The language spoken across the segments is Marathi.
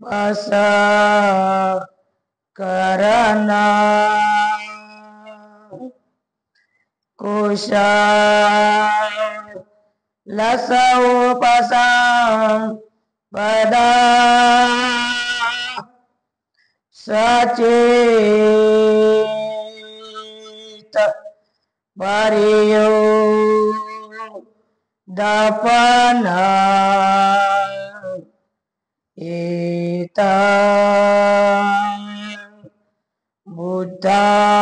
बस करना कुशल सौपसंपदा सचेत परियोदपन एतं बुद्धानुशासनन्ति।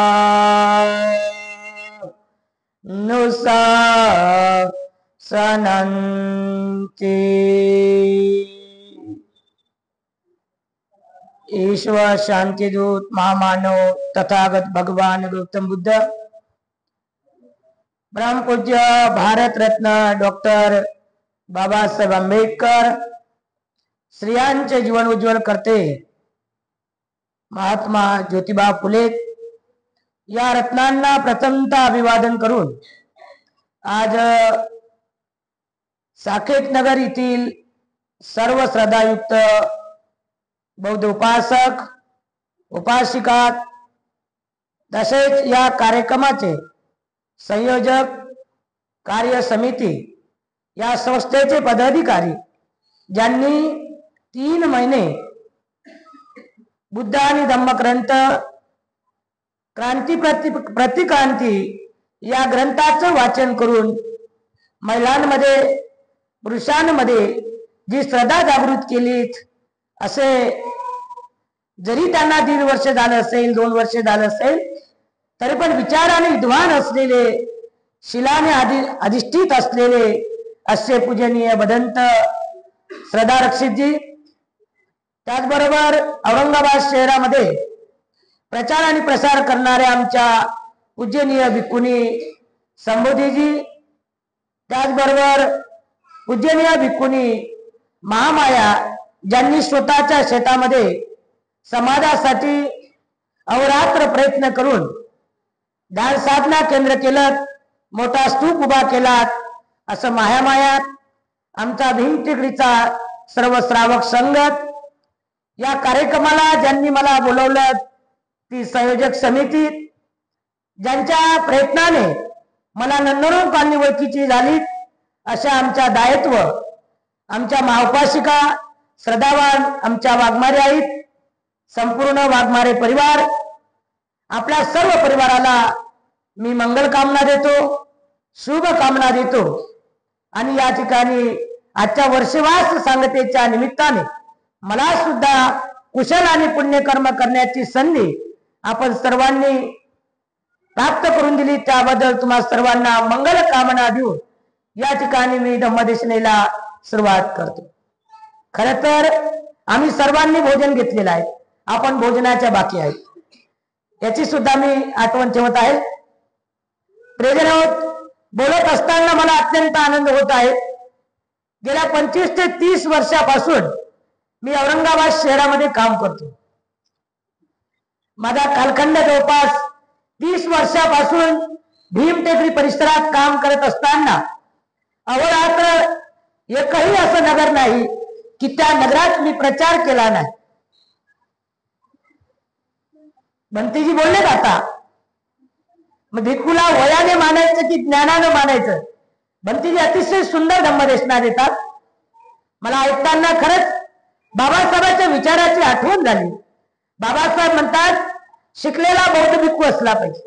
ईश्वर शांतिदूत महामानव तथागत भगवान गौतम बुद्ध, परम पूज्य भारत रत्न डॉक्टर बाबासाहेब आंबेडकर, स्त्रियांचे जीवन उज्ज्वल करते महात्मा ज्योतिबा फुले या रत्नांना प्रथमतः अभिवादन करून आज साकेत नगर येथील सर्व श्रद्धायुक्त बौद्ध उपासक उपासिका तसेच या कार्यक्रमाचे संयोजक कार्य समिती या संस्थेचे पदाधिकारी ज्यांनी 3 महिने बुद्ध आणि धम्मग्रंथ क्रांती प्रतिक्रांती या ग्रंथाचं वाचन करून महिलांमध्ये पुरुषांमध्ये जी श्रद्धा जागृत केलीत, असे जरी त्यांना 1.5 वर्ष झालं असेल 2 वर्ष झालं असेल तरी पण विचाराने विद्वान असलेले शिलाने अधिष्ठित असलेले असे पूजनीय भदंत श्रद्धा रक्षितजी, त्याचबरोबर औरंगाबाद शहरामध्ये प्रचार आणि प्रसार करणाऱ्या आमच्या पूजनीय भिक्खुनी संबोधीजी, त्याचबरोबर पूजनीय भिक्खुनी महामाया ज्यांनी स्वतःच्या शेतामध्ये समाजासाठी अहोरात्र प्रयत्न करून ध्यान साधना केंद्र केलं, मोठा स्तूप उभा केला, असं माया आमचा भीमटेकडीचा सर्व श्रावक संगत, या कार्यक्रमाला ज्यांनी मला बोलवलं ती संयोजक समिती, ज्यांच्या प्रयत्नाने मला नंदनवन कॉलनी ओळखीची झाली अशा आमच्या दायित्व आमच्या महाउपासिका श्रद्धावान आमच्या वाघमारे आहेत, संपूर्ण वाघमारे परिवार, आपल्या सर्व परिवाराला मी मंगल कामना देतो, शुभ कामना देतो। आणि या ठिकाणी आजच्या वर्षवास सांगतेच्या निमित्ताने मला सुद्धा कुशल आणि पुण्यकर्म करण्याची संधी आपण सर्वांनी प्राप्त करून दिली, त्याबद्दल तुम्हा सर्वांना मंगल कामना देऊन या ठिकाणी मी धम्मदेशनेला सुरुवात करतो। खरं तर आम्ही सर्वांनी भोजन घेतलेलं आहे, आपण भोजनाच्या बाकी आहे याची सुद्धा मी आठवण ठेवत आहे। प्रियजन, बोलत असताना मला अत्यंत आनंद होत आहे। गेल्या 25 ते 30 वर्षापासून मी औरंगाबाद शहरामध्ये काम करतो। माझा कालखंड जवळपास 30 वर्षापासून भीमटेकडी परिसरात काम करत असताना अहोरात्र एकही असं नगर नाही की त्या नगरात मी प्रचार केला नाही। बंतीजी बोलले आता मग भिक्खूला वयाने मानायचं की ज्ञानानं मानायचं, बंतीजी अतिशय सुंदर धम्मदेशना देतात। मला ऐकताना खरंच बाबासाहेबांच्या विचाराची आठवण झाली। बाबासाहेब म्हणतात शिकलेला बौद्ध भिक्खू असला पाहिजे,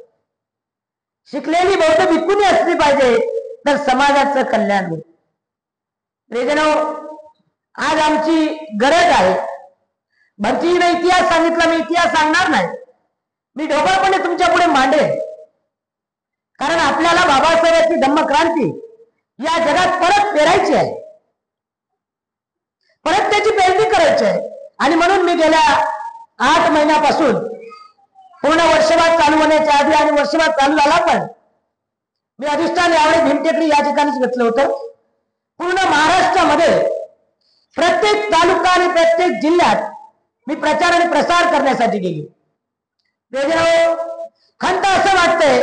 शिकलेली बौद्ध भिक्खुनी असली पाहिजे तर समाजाचं कल्याण होईल। प्रियजनो, आज आमची गरज आहे। बंतीजीने इतिहास सांगितला, मी इतिहास सांगणार नाही, मी ढोबळपणे तुमच्या पुढे मांडेन, कारण आपल्याला बाबासाहेबांची धम्मक्रांती या जगात परत पेरायची आहे, परत त्याची पेरणी करायची आहे। आणि म्हणून मी गेल्या 8 महिन्यापासून पूर्ण वर्षभर चालू होण्याच्या आधी आणि वर्षभर चालू झाला पण मी अधिष्ठान यावेळी भीमटेकडी या ठिकाणीच घेतलं होतं। पूर्ण महाराष्ट्रामध्ये प्रत्येक तालुका आणि प्रत्येक जिल्ह्यात मी प्रचार आणि प्रसार करण्यासाठी गेली। खंत असं वाटतंय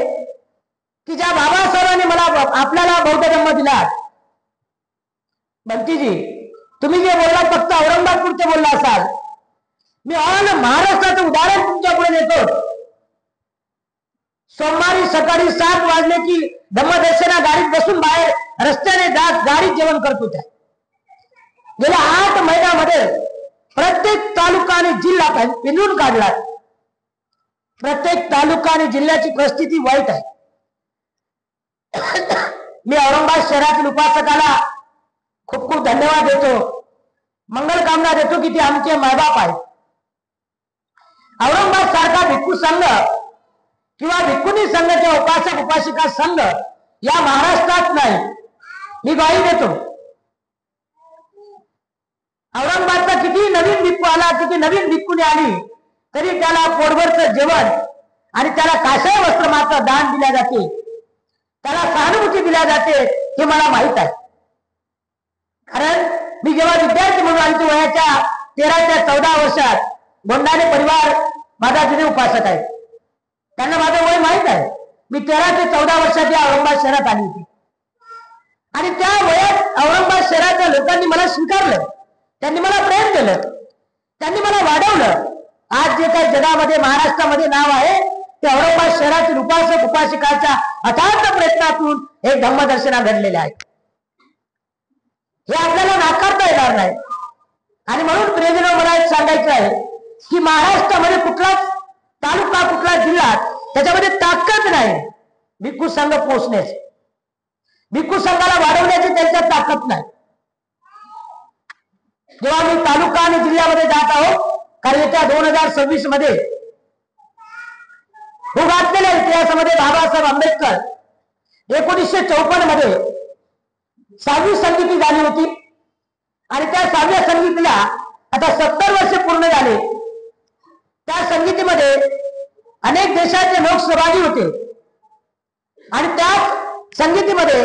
की ज्या बाबासाहेबांनी मला आपल्याला बौद्ध धम्म दिला. बंटीजी, तुम्ही जे बोलला फक्त औरंगाबादपुरते बोलला असाल. मी ऑल महाराष्ट्राचं उदाहरण तुमच्या पुढे देतो. सोमवारी सकाळी 7 वाजले की धम्मदर्शना गाडीत बसून बाहेर रस्त्याने जात गाडीत जेवण करत होत्या. गेल्या 8 महिन्यामध्ये प्रत्येक तालुका आणि जिल्हा पिंजून काढला. प्रत्येक तालुका आणि जिल्ह्याची परिस्थिती वाईट आहे. मी औरंगाबाद शहरातील उपासकाला खूप खूप धन्यवाद देतो, मंगल कामना देतो की ते आमचे मायबाप आहेत. औरंगाबाद सारखा भिक्खू संघ किंवा भिक्खुनी संघाच्या उपासक उपासिका संघ या महाराष्ट्रात नाही. मी ग्वाही देतो. औरंगाबादचा किती नवीन भिक्खू आला, किती नवीन भिक्खुनी आली, तरी त्याला पोटभरचं जेवण आणि त्याला काशाय वस्त्र मात्र दान दिल्या जाते, त्याला सहानुभूती दिल्या जाते, हे मला माहित आहे. कारण मी जेव्हा विद्यार्थी म्हणून आलो वयाच्या 13 ते 14 वर्षात गोंडाने परिवार माझा जुने उपासक आहे, त्यांना माझं वय माहित आहे. मी 13 ते 14 वर्षात या औरंगाबाद शहरात आली होती आणि त्या वयात औरंगाबाद शहराच्या लोकांनी मला स्वीकारलं, त्यांनी मला प्रेम केलं, त्यांनी मला वाढवलं. आज जे काही जगामध्ये महाराष्ट्रामध्ये नाव आहे ते औरंगाबाद शहरातील उपासक उपासिकाच्या अथार्थ प्रयत्नातून एक धम्मदर्शना घडलेले आहे. हे आपल्याला नाकारता येणार नाही. आणि म्हणून प्रेरणा मला एक सांगायचं आहे की महाराष्ट्रामध्ये कुठलाच तालुका कुठला जिल्हा त्याच्यामध्ये ताकद नाही भिक्खू संघ पोहोचण्याची, भिक्खू संघाला वाढवण्याची त्यांच्यात ताकद नाही. जेव्हा मी तालुका आणि जिल्ह्यामध्ये जात आहोत, कारण येत्या 2026 मध्ये हो घातलेल्या इतिहासामध्ये बाबासाहेब आंबेडकर 1954 मध्ये 6वी संगीती झाली होती आणि त्या 6व्या संगीतीला आता 70 वर्ष पूर्ण झाले. त्या संगीतीमध्ये अनेक देशाचे लोक सहभागी होते आणि त्याच संगीतीमध्ये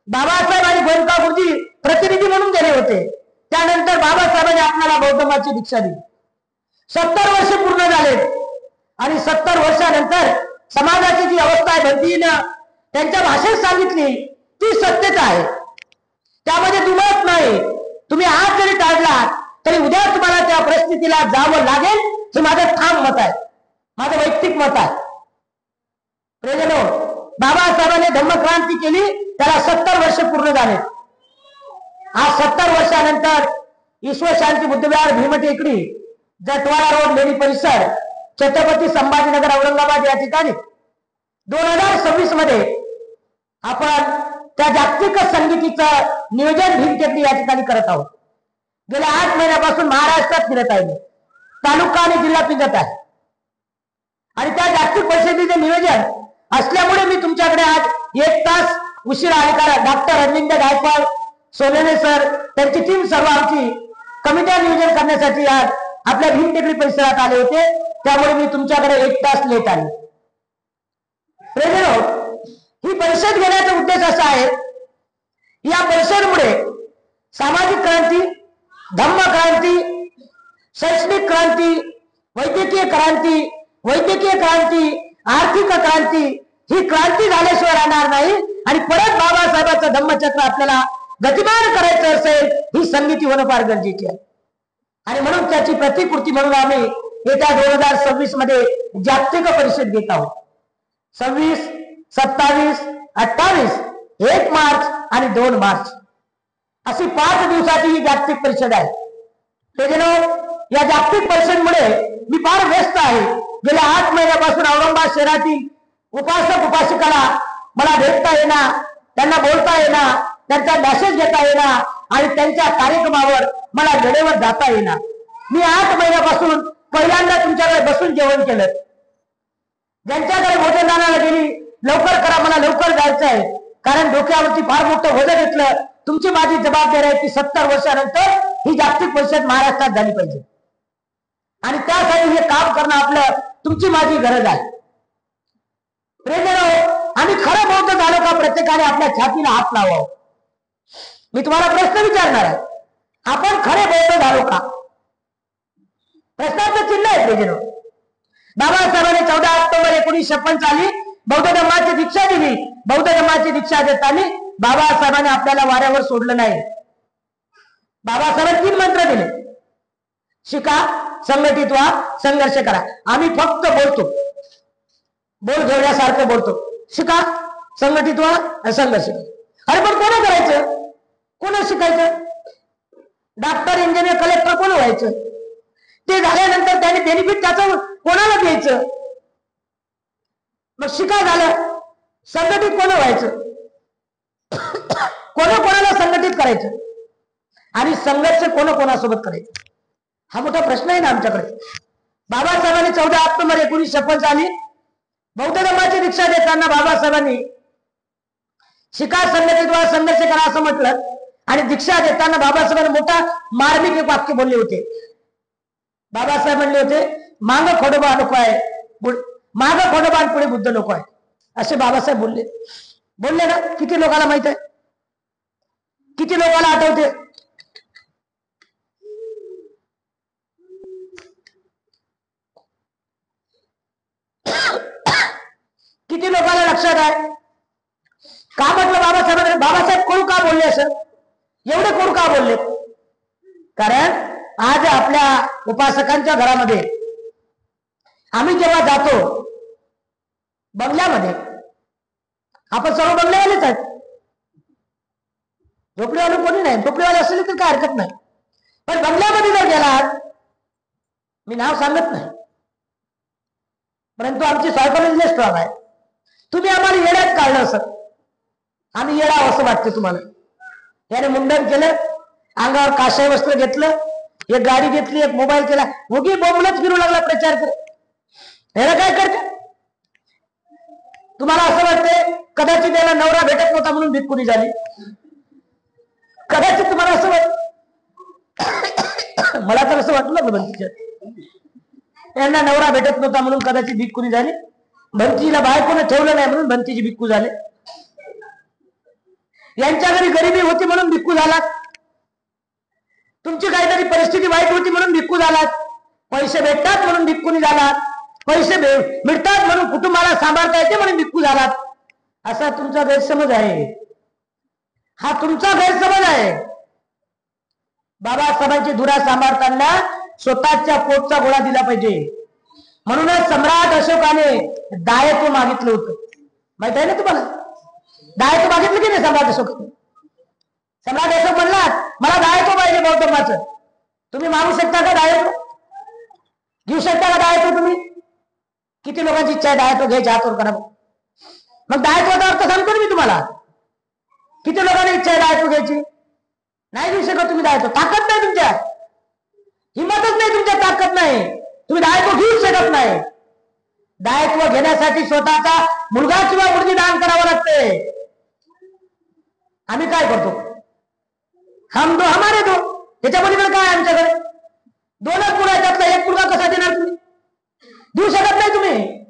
बाबासाहेब आणि गोयंका गुरुजी प्रतिनिधी म्हणून गेले होते. त्यानंतर बाबासाहेबांनी आपल्याला बौद्ध धर्माची दीक्षा दिली. 70 वर्ष पूर्ण झाले आणि 70 वर्षानंतर समाजाची जी अवस्था आहे भंतीनं त्यांच्या भाषेत सांगितली ती सत्यता आहे, त्यामध्ये दुमत नाही. तुम्ही आज जरी टाळला तरी उद्या तुम्हाला त्या परिस्थितीला जावं लागेल, हे माझं ठाम मत आहे, माझं वैयक्तिक मत आहे. प्रियजनो, बाबासाहेबांनी धम्मक्रांती केली, त्याला 70 वर्ष पूर्ण झाले. आज 70 वर्षानंतर ईश्वरशांती बुद्धविहार भीमटेकडी जटवाडा रोड लेणी परिसर छत्रपती संभाजीनगर औरंगाबाद या ठिकाणी 2026 मध्ये आपण त्या जागतिक संगीतीचं नियोजन भीमटेकडी या ठिकाणी करत आहोत. गेल्या 8 महिन्यापासून महाराष्ट्रात फिरत आहे, तालुका आणि जिल्हा फिरत आहे आणि त्या जागतिक परिषदेचे नियोजन असल्यामुळे मी तुमच्याकडे आज 1 तास उशिरा आले. कारण डॉक्टर अरविंद गायकवाड सोलेने सर त्यांची टीम सर्व आमची कमिटी नियोजन करण्यासाठी आज आपल्या भीमटेकडी परिसरात आले होते, त्यामुळे मी तुमच्याकडे 1 तास लेट आले. ही परिषद घेण्याचा उद्देश असा आहे, या परिषदेमुळे सामाजिक क्रांती, धम्म क्रांती, शैक्षणिक क्रांती, वैद्यकीय क्रांती, आर्थिक क्रांती, ही क्रांती झाल्याशिवाय राहणार नाही. आणि परत बाबासाहेबांचं धम्मचक्र आपल्याला गतिमान करायचं असेल, ही संगीती होणं फार गरजेची आहे. आणि म्हणून त्याची प्रतिकृती म्हणून आम्ही येत्या 2026 मध्ये जागतिक परिषद घेत आहोत. 26, 27, 28, 1 मार्च आणि 2 मार्च अशी 5 दिवसाची ही जागतिक परिषद आहे. या जागतिक परिषदेमुळे मी फार व्यस्त आहे. गेल्या 8 महिन्यापासून औरंगाबाद शहरातील उपासक उपासिकाला मला भेटता येणार, त्यांना बोलता येणार, त्यांचा मेसेज घेता येणार आणि त्यांच्या कार्यक्रमावर मला वेळेवर जाता येणार. मी 8 महिन्यापासून पहिल्यांदा तुमच्याकडे बसून जेवण केलं. ज्यांच्याकडे भोजनदानाला गेली, लवकर करा, मला लवकर जायचं आहे, कारण डोक्यावरती फार मोठं वजन घेतलं. तुमची माझी जबाबदारी आहे की 70 वर्षानंतर ही जागतिक परिषद महाराष्ट्रात झाली पाहिजे आणि त्यासाठी हे काम करणं आपलं तुमची माझी गरज आहे. आम्ही खरं बौद्ध झालो का? प्रत्येकाने आपल्या छातीला हात लावावा. मी तुम्हाला प्रश्न विचारणार आहे, आपण खरे बौद्ध झालो का? प्रश्नाचं चिन्ह आहे. बाबासाहेबांनी 14 ऑक्टोबर 1956 साली बौद्ध धर्माची दीक्षा दिली. बौद्ध धर्माची दीक्षा देताना बाबासाहेबांनी आपल्याला वाऱ्यावर सोडलं नाही. बाबासाहेबांनी 3 मंत्र दिले. शिका, संघटित व्हा, संघर्ष करा. आम्ही फक्त बोलतो, बोल घेण्यासारखं बोलतो. शिका, संघटित व्हा, संघर्ष करा. अरे पण कोण करायचं, कोण शिकायचं? डॉक्टर, इंजिनियर, कलेक्टर कोण व्हायचं? ते झाल्यानंतर त्याने बेनिफिट त्याचं कोणाला द्यायचं? मग शिका झालं, संघटित कोण व्हायचं? कोणाला संघटित करायचं आणि संघर्ष कोणासोबत करायचं? हा मोठा प्रश्न आहे ना आमच्याकडे. बाबासाहेबांनी 14 ऑक्टोबर 1956 साली बौद्ध धर्माची दीक्षा देताना बाबासाहेबांनी शिका, संघटित व्हा, संघर्ष करा असं म्हटलं. आणि दीक्षा देताना बाबासाहेबांनी मोठा मार्मिक एक वाक्य बोलले होते. बाबासाहेब म्हणले होते, माग खोडोबा नको आहे, माग खोडोबा आणि पुढे बुद्ध नको आहे, असे बाबासाहेब बोलले ना. किती लोकांना माहित आहे? किती लोकांना आठवते? किती लोकांना लक्षात आहे? का म्हटलं बाबासाहेब कोण का बोलले असं? एवढे कोण का बोलले? कारण आज आपल्या उपासकांच्या घरामध्ये आम्ही जेव्हा जातो बंगल्यामध्ये, आपण सर्व बंगल्यावालेच आहेत, झोपडीवाले कोणी नाही. झोपडीवाले असेल तर काय हरकत नाही, पण बंगल्यामध्ये जर गेलात, मी नाव सांगत नाही, परंतु आमची सायकोलॉजी स्ट्रॉंग आहे. तुम्ही आम्हाला येड्यात काढलं असं, आम्ही येडा असं वाटते तुम्हाला. त्याने मुंडन केलं, अंगावर काशाय वस्त्र घेतलं, एक गाडी घेतली, एक मोबाईल केला, उगी बोंबलच फिरू लागला प्रचार कर. ह्याला काय करते? तुम्हाला असं वाटतंय कदाचित त्याला नवरा भेटत नव्हता म्हणून भिक्कुनी झाली? कदाचित तुम्हाला असं मला तर असं वाटलं भंतीच्या, यांना नवरा भेटत नव्हता म्हणून कदाचित भिक्कुनी झाली. भंतीला बायकोने ठेवलं नाही म्हणून भंतीची भिक्कू झाले. यांच्या घरी गरिबी होती म्हणून भिक्कू झालात. तुमची काहीतरी परिस्थिती वाईट होती म्हणून भिक्कू झालात. पैसे भेटतात म्हणून भिक्कुनी झालात. पैसे मिळतात म्हणून कुटुंबाला सांभाळता येते म्हणून भिक्कू झालात. असा तुमचा गैरसमज आहे. हा तुमचा गैरसमज आहे. बाबासाहेबांची धुरा सांभाळताना स्वतःच्या पोटचा गोळा दिला पाहिजे. म्हणूनच सम्राट अशोकाने दायत्व मागितलं होतं. माहित आहे ना तुम्हाला? दायत्व मागितलं की नाही सम्राट अशोकाने? सम्राट अशोक म्हणला, मला दायत्व पाहिजे बौद्ध धर्माचं. तुम्ही मागू शकता का दायत्व? घेऊ शकता का दायत्व तुम्ही? किती लोकांची इच्छा आहे दायत्व घ्यायची? हातवर करा. मग दायत्वाचा अर्थ सांगतो मी तुम्हाला. किती लोकांना इच्छा आहे दायत्व घ्यायची? नाही घेऊ शकत तुम्ही दायत्व. ताकद नाही तुमच्यात, हिंमतच नाही तुमच्यात, ताकद नाही. तुम्ही दायत्व घेऊ शकत नाही. दायत्व घेण्यासाठी स्वतःचा मुलगा किंवा मुलगी दान करावं लागते. आम्ही काय करतो? हम दो हमारे दो. त्याच्या पलीकडे काय आमच्याकडे? 2च मुलं आहेत, त्यातला एक मुलगा कसा देणार तुम्ही? देऊ शकत नाही तुम्ही.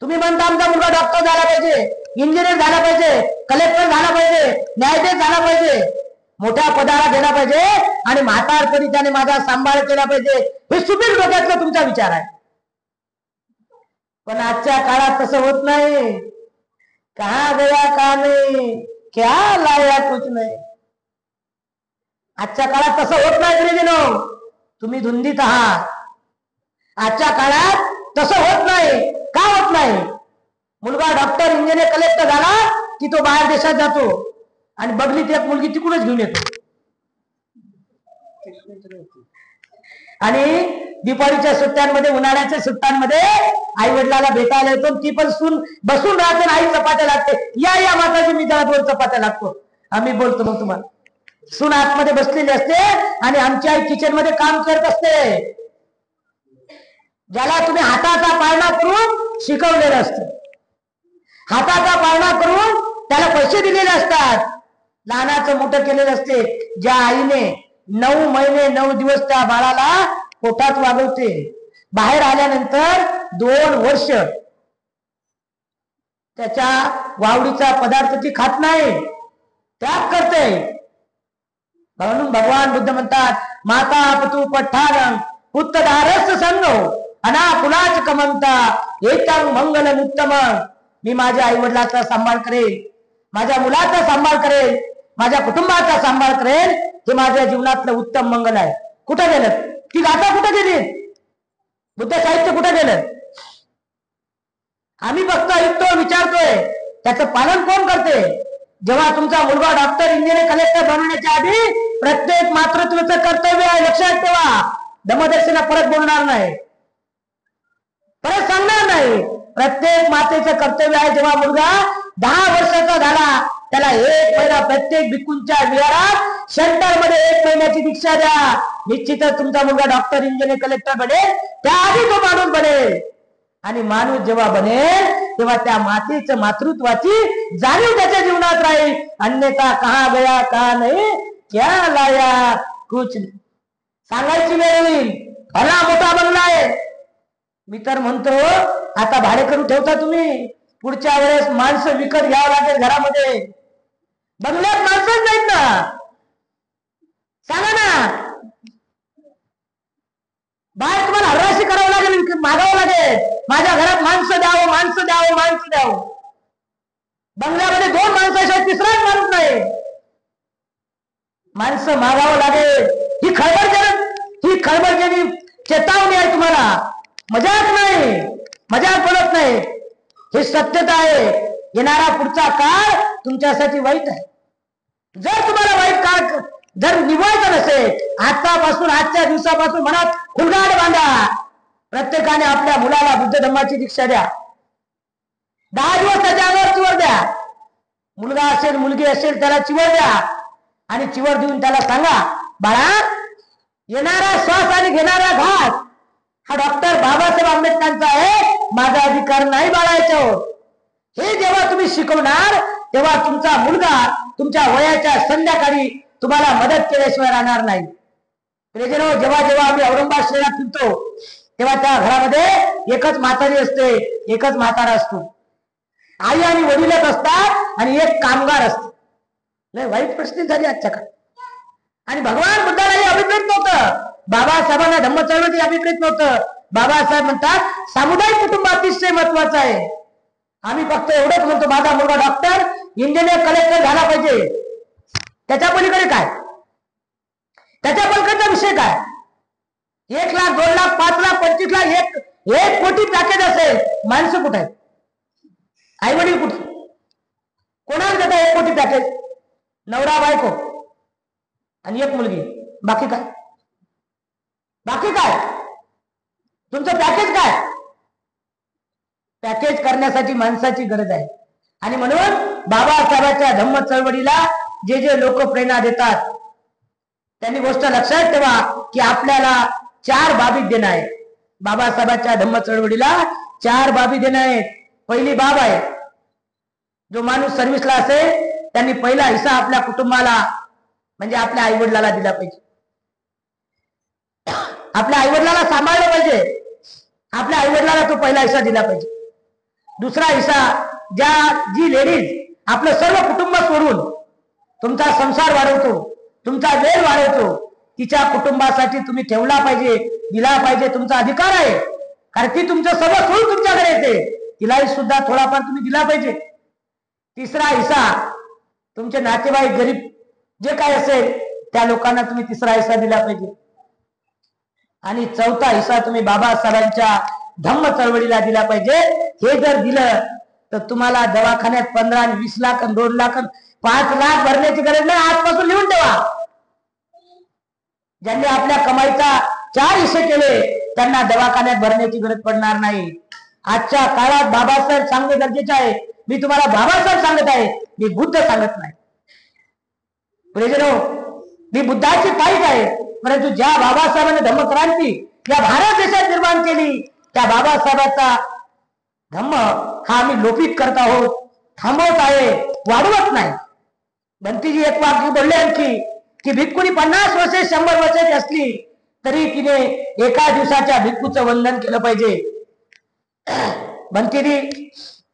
तुम्ही म्हणता आमचा मुलगा डॉक्टर झाला पाहिजे, इंजिनियर झाला पाहिजे, कलेक्टर झाला पाहिजे, न्यायाधीश झाला पाहिजे, मोठ्या पदाला गेला पाहिजे आणि म्हातारपणी त्याने माझा सांभाळ केला पाहिजे, हे सुपीक डोक्यातला तुमचा विचार आहे. पण आजच्या काळात तसं होत नाही. कहा गया का नाही, क्या लाया कुछ नाही. आजच्या काळात तसं होत नाही गुरुजीनो. तुम्ही धुंदीत आहात. आजच्या काळात तसं होत नाही. का होत नाही? मुलगा डॉक्टर, इंजिनियर, कलेक्टर झाला की तो बाहेर देशात जातो आणि बदलीत एक मुलगी तिकडूनच घेऊन येतो. आणि दिवाळीच्या सुट्ट्यांमध्ये, उन्हाळ्याच्या सुट्ट्यांमध्ये आई वडिलाला भेटायला येतो. ती पण सून बसून राहते, आई चपात्या लागते. या माताजी, मी जरा 2 चपात्या लागतो. आम्ही बोलतो मग तुम्हाला. सून आतमध्ये बसलेली असते आणि आमची आई किचन मध्ये काम करत असते. ज्याला तुम्ही हाताचा पाळणा करून शिकवलेलं असतं, हाताचा पाळणा करून त्याला पैसे दिलेले असतात, लहानाचं मोठं केलेलं असते. ज्या आईने 9 महिने 9 दिवस त्या बाळाला पोटात वागवते, बाहेर आल्यानंतर 2 वर्ष त्याच्या वावडीचा पदार्थ ती खात नाही, त्याग करते. म्हणून भगवान बुद्ध म्हणतात, माता पतू पठारं उत्तदारस संगो अनाकुलाच कमंता एकं मंगलम उत्तम मी माझ्या आई वडिलांचा सांभाळ करेल, माझ्या मुलाचा सांभाळ करेल, माझ्या कुटुंबाचा सांभाळ करेल, हे माझ्या जीवनातलं उत्तम मंगल आहे. कुठं गेलं ती गाथा? कुठं गेली? बुद्ध साहित्य कुठं गेलं? आम्ही फक्त ऐकतो, विचारतोय, त्याचं पालन कोण करते? जेव्हा तुमचा मुलगा डॉक्टर, इंजिनियर, कलेक्टर बनवण्याच्या आधी प्रत्येक मातृत्वाचं कर्तव्य आहे, लक्षात ठेवा. धम्मदर्शना परत बोलणार नाही, परत सांगणार नाही. प्रत्येक मातेचं कर्तव्य आहे, जेव्हा मुलगा 10 वर्षाचा झाला त्याला 1 महिना प्रत्येक भिक्खूंच्या विहारात सेंटर मध्ये 1 महिन्याची दीक्षा द्या. निश्चितच तुमचा मुलगा डॉक्टर, इंजिनियर, कलेक्टर बनेल, त्याआधी तो माणूस बनेल. आणि माणूस जेव्हा बनेल तेव्हा त्या मातेचं मातृत्वाची जाणीव त्याच्या जीवनात राहील. अन्यथा कहा गया कहा नाही, क्या लाया कुछ सांगायची वेळ येईल. भला मोठा बंगला आहे, मी तर म्हणतो आता भाडे करून ठेवता तुम्ही, पुढच्या वेळेस माणसं विकत घ्यावं लागेल घरामध्ये. बंगल्यात माणसंच नाहीत ना, सांगा ना. बाहेर तुम्हाला हराशी करावं लागेल, मागावं लागेल, माझ्या घरात माणसं द्यावं, माणसं द्यावं, माणसं द्यावं. बंगल्यामध्ये 2 माणसाशिवाय तिसराच माणूस नाही, माणसं मागावं लागेल. ही खळबळजनक चेतावणी आहे तुम्हाला, मजाक नाही, मजाक बोलत नाही, हे सत्यता आहे. येणारा पुढचा काळ तुमच्यासाठी वाईट आहे. जर तुम्हाला वाईट काळ जर निवडायचं नसेल, आतापासून, आजच्या दिवसापासून मनात खुलगाड बांधा. प्रत्येकाने आपल्या मुलाला बुद्ध धम्माची दीक्षा द्या. 10 दिवस त्याच्या अंगावर चिवर द्या. मुलगा असेल, मुलगी असेल, त्याला चिवर द्या. आणि चिवर देऊन त्याला सांगा, बाळा, येणारा श्वास आणि घेणारा घास हा डॉक्टर बाबासाहेब आंबेडकरांचा आहे, माझा अधिकार नाही बाळा याच्यावर. हे जेव्हा तुम्ही शिकवणार तेव्हा तुमचा मुलगा तुमच्या वयाच्या संध्याकाळी तुम्हाला मदत केल्याशिवाय राहणार नाही. जेव्हा जेव्हा आम्ही औरंगाबाद शहरात फिरतो तेव्हा त्या घरामध्ये एकच म्हातारी असते, एकच म्हातारा असतो. आई आणि वडीलच असतात आणि एक कामगार असतो. लय वाईट परिस्थिती झाली आजच्या काळात. आणि भगवान बुद्धालाही अभिप्रेत नव्हतं, बाबासाहेबांना धम्म चळवळी अभिप्रेत नव्हतं. बाबासाहेब म्हणतात सामुदायिक कुटुंब अतिशय महत्वाचं आहे. आम्ही फक्त एवढंच म्हणतो, माझा मुलगा डॉक्टर, इंजिनियर, कलेक्टर झाला पाहिजे. त्याच्या पलीकडे काय? त्याच्या पलीकडचा विषय काय? 1 लाख, 2 लाख, 5 लाख, 25 लाख, 1 कोटी पॅकेज असेल, माणसं कुठे आहेत? आई वडील कुठे? कोणाला देता 1 कोटी पॅकेज? नवरा बायको आणि 1 मुलगी, बाकी काय? बाकी काय? तुमचं पॅकेज काय? पॅकेज करण्यासाठी माणसाची गरज आहे. आणि म्हणून बाबासाहेबांच्या धम्म चळवळीला जे जे लोक प्रेरणा देतात त्यांनी गोष्ट लक्षात ठेवा की आपल्याला 4 बाबी देणं आहे. बाबासाहेबांच्या धम्म चळवळीला 4 बाबी देणं आहेत. पहिली बाब आहे, जो माणूस सर्व्हिसला असेल त्यांनी पहिला हिस्सा आपल्या कुटुंबाला म्हणजे आपल्या आई वडिलाला दिला पाहिजे. आपल्या आई वडिलाला सांभाळलं पाहिजे, आपल्या आई वडिलाला तो पहिला हिस्सा दिला पाहिजे. दुसरा हिस्सा, जी लेडीज आपलं सर्व कुटुंब सोडून तुमचा संसार वाढवतो, तुमचा वेळ वाढवतो, तिच्या कुटुंबासाठी तुम्ही ठेवला पाहिजे, दिला पाहिजे. तुमचा अधिकार आहे, कारण ती तुमचं सर्व सोडून तुमच्याकडे येते, तिलाही सुद्धा थोडाफार तुम्ही दिला पाहिजे. तिसरा हिस्सा, तुमचे नातेवाईक गरीब जे काय असेल त्या लोकांना तुम्ही तिसरा हिस्सा दिला पाहिजे. आणि चौथा हिस्सा तुम्ही बाबासाहेबांच्या धम्म चळवळीला दिला पाहिजे. हे जर दिलं तर तुम्हाला दवाखान्यात 15 आणि 20 लाख आणि 2 लाख 5 लाख भरण्याची गरज नाही. आजपासून लिहून ठेवा. ज्यांनी आपल्या कमाईचा 4 हिस्से केले त्यांना दवाखान्यात भरण्याची गरज पडणार नाही. आजच्या काळात बाबासाहेब सांगणे गरजेचे आहे. मी तुम्हाला बाबासाहेब सांगत आहे, मी बुद्ध सांगत नाही. मी बुद्धाची पाईक आहे, परंतु ज्या बाबासाहेबांनी धम्मक्रांती या भारत देशात निर्माण केली त्या बाबासाहेबांचा धम्म हा आम्ही लोपित करत आहोत, थांबवत आहे, वाढवत नाही. बंतीजी एक वाक्य बोलले आणखी की भिक्खुनी 50 वर्षे 100 वर्षाची असली तरी तिने एका दिवसाच्या भिक्खूचं वंदन केलं पाहिजे. बंतीजी